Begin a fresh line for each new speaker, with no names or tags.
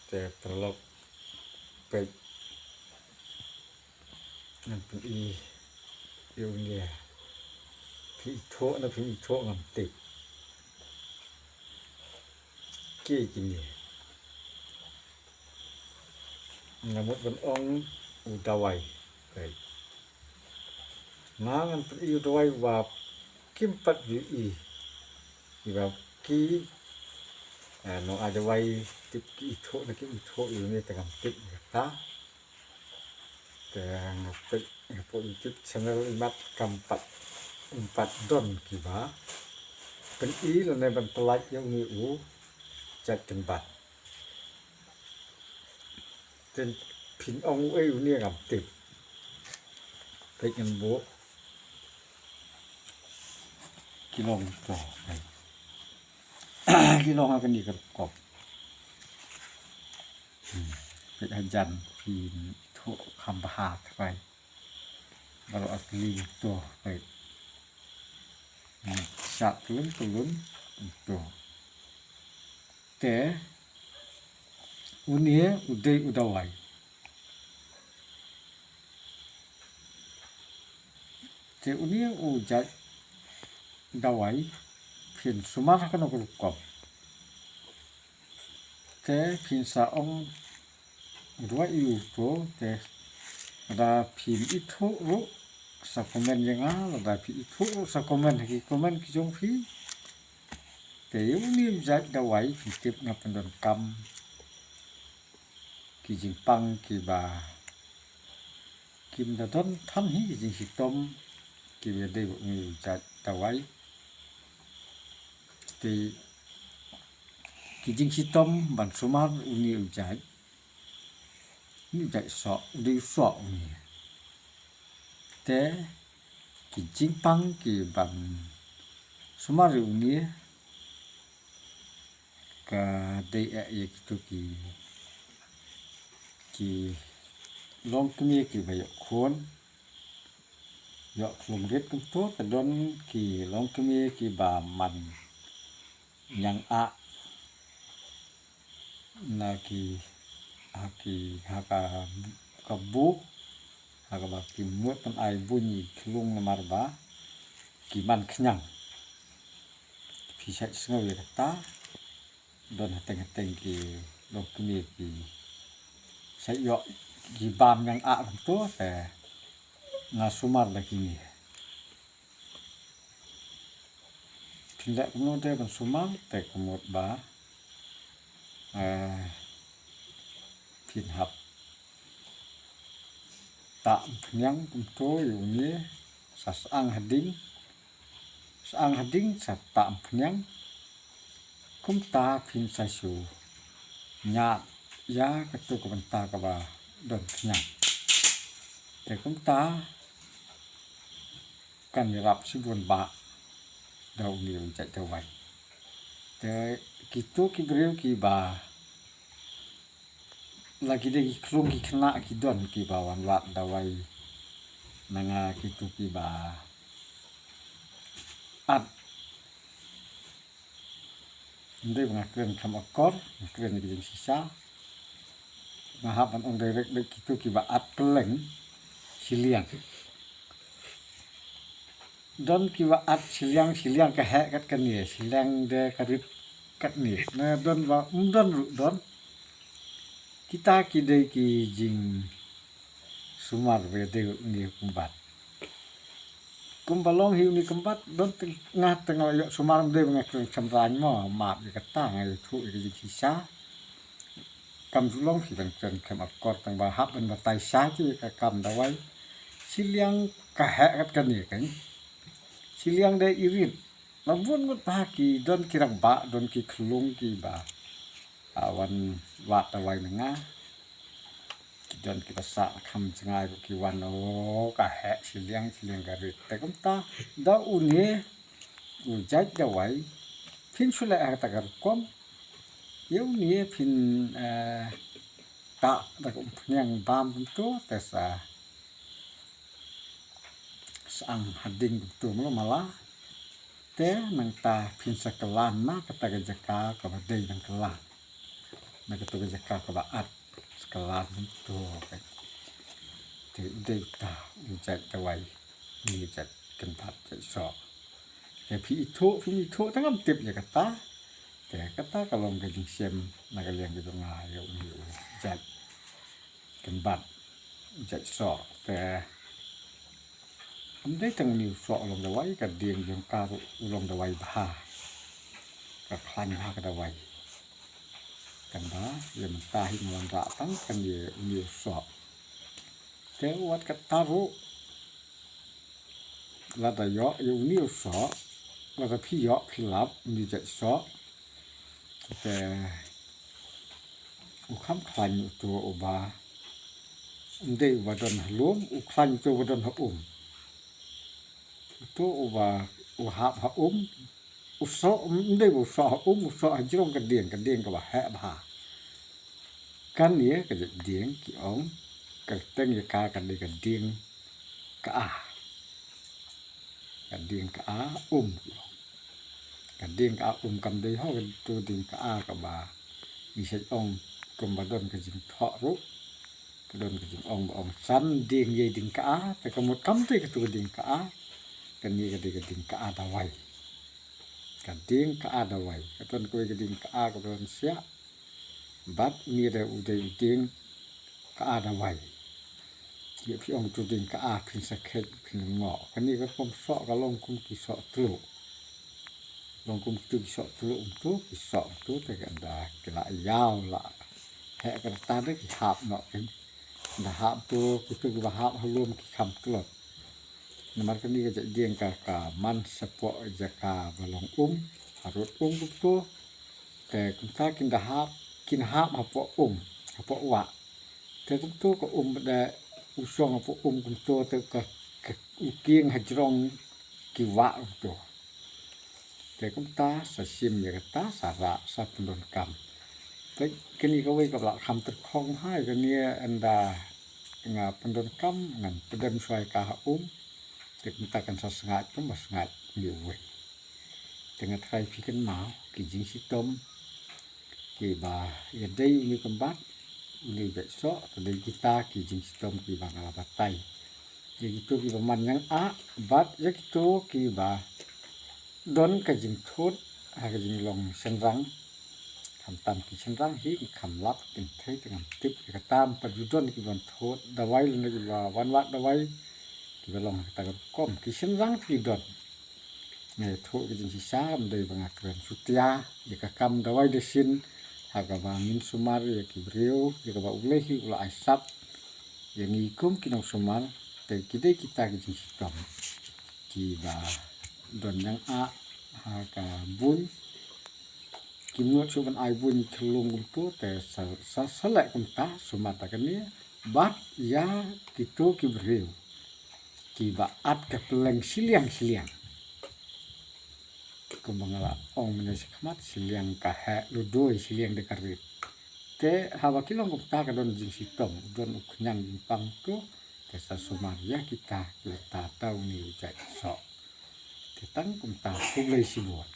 แต่ตลกไปนั่นเป็นอีอยู่เนี่ยพี่โทนะพี่โทงำติดเกี่ยกินเนี่ยงามดบนองอุตวัยไปน้ามันเป็นอุตวัยว่ากิมปัดอยู่ว่ากี่น้องอาจจะไว้ติดกี่โทนะกี่โทอยู่เนี่ยแต่กำติดตาแต่เป็นพวกจุดชนลมัดกำปัดดอนกี่บ้าเป็นแล้วในบรรพลัยยังมีจัดกันบัดเป็นผินองเนี่ยกับติดไปกันโบกิโลต่อไปกิโลกันดีกับกบเป็นอาจารย์พินทุคำพาไปเราอัดลีตัวไปสัตว์ลุ้นตัวแต่วันนี้อุดวัยแต่วันนี้จัดดาวัยเพียงสมาร์ทกันกรุกบแต่เพียงสาวองด้วยอยู่ตัวแต่เราเพียงอิทุรุสักคอมเมนต์ยังไงเราเพียงอิทุรุสักคอมเมนต์กี่คอมเมนต์กี่จงฟีแต่วันนี้จัดดาวัยที่เก็บงับเป็นดนกรรมกี่จิงปังกี่บากิมดาต้นท่านนี้กี่จิงสิตมกี่เวได้บุญจัดดาวัยที่กี่จิงสิตมบันสมาร์อุนิอุจัยนี่ใจสอบดีสอบนี่แต่กี่จิงปังกี่บันสมาร์อุนิก็ได้gituกี่ลองตัวนี้กี่ไปยกคนยกลงเรียดกันตัวแต่โดนกี่ลองตัวนี้กี่บามันยังนากี่kabu haka ki muat pan ai bunyi kelung na marba ki man kenyang pisai sengaw ya kata don hateng ki dok kemi ki sai yo ki bam yang tu te ngasumar lagi ni tindak kemudian kan sumar te kemud ba phiền hợp tạm nhang kumto yuni sang hading sa tạm nyang kumta phin sai su nya ya katu kumta ka ba don nyang te kumta kan rap sibun ba dau ni chạy theo vậy te kitu ki breu ki ba lagi deh klung ki kena ki don ki bawan wat dawai nanga ki tu ki ba at ndai ngakren kam akor ngakren ki jing sisa ngahap an ong direct de ki tu ki ba at keleng siliang don ki ba at siliang ka he kat kan ni siliang de karit kat ni na don ba don kita kidai ki jing sumar vede ni kumbalong hiu ni kumbat don ngat tengah yo sumar de ngakren chamran mo map ni kata ngai thu ki jing sisa kam sulong ki tang kam akor tang ba hap ban batai sa ti ka kam dawai siliang ka ha kat kan ni kan siliang de irit labun mut pa ki don kirang ba don ki klung ki ba awan wat dawai nga dan kita sak kham cengai ki wan ka he siliang garit te kum ta da uni ujat dawai phin sula ta gar kom eu ni phin ta da kum nyang bam tu te sang hading tu mala te nang ta phin sakalan na kata jaka ka badai nang kelang nak tu jaka ka baat sekelan tu kan ti data ujat tawai ni jat kenpat jat so ke pi itu tangam tip je kata te kata kalau ke jing sem nak liang ke nga yo ni jat kenpat jat so te amdai tang ni so long dawai ka dieng jong ka long dawai bah ka klan ha ka dawai kan ba ye mentah himuan datang kan ye ni so te wat ka taru la da yo ye ni so la da pi yo pi lap ni jat so te u kham klan tu o ba ndei wa don lom u klan tu wa don ha tu o ba u ha u so ndei u so ha u so ha jong ka dieng ka ba ha ba kan ye ka dieng ki ong ka teng ye ka ka dieng ka dieng ka ka dieng ka kam dei ho tu dieng ka ka ba ni se ong kum ba don ka jing tho ru ka don ka jing ong san dieng ye dieng ka te ka mot kam te ka tu dieng ka kan ye ka dieng ka da wai ka dieng ka da wai ka ton ko ka dieng ka ka don sia bat ni da u dieng ka da wai ye pi ong tu dieng ka phin sa khet phin ngo kan ni ka pom so ka long kum ki so tu long kum tu ki so tu ki so tu te ka da ki la yao la he ka ta de ki hap no ken da hap tu ki tu ba hap halum ki kham klot namar kan ni ka dieng ka man sapo jaka balong harut tu te kun ta kin da hap kin hap hapo hapo wa te kun tu ko da usong hapo kun tu te ka kieng hajrong ki wa tu te kun ta sa sim ye ta sa ra sa pendon kam te kini ka we ka la kham ter khong hai ka ni anda nga pendon kam ngan pedem suai ka te kun ta kan sa sngat tu mas ngat ni we tengah trai pikan mau ki jing si tom ki ba ye dei ni kambat ni be so de kita ki jing si tom ki ba ngala batai ye gitu ki ba man yang bat ye gitu ki ba don ka jing thut ha ka jing long senrang kham tam ki senrang hi kham lap kin thei ngam tip ka tam pa ju don ki ban thut dawai le ki ba wan wat dawai ki ba long ta kom ki senrang ki don ngày thu cái gì xa làm đầy bằng ngạc rèn sutia để cả cam đawai để xin hoặc là bằng min sumar ya kibriu ya ka ba ulehi ula asap yang ikum kinong sumar te kide kita cái gì tom ki ba don yang ha ka bun kimot suban ai bun thlung tu te sa lại kum ta sumar ta kan ni bat ya kitu kibriu ki ba at ka peleng siliang kumangala ong na si kamat siliang kahe ludoi siliang de karit te hawa kilong kupta ka don jing sitom don uknyang jing pang tu te sa sumaria kita tahu ni ujai so te tang kumta kulai si buat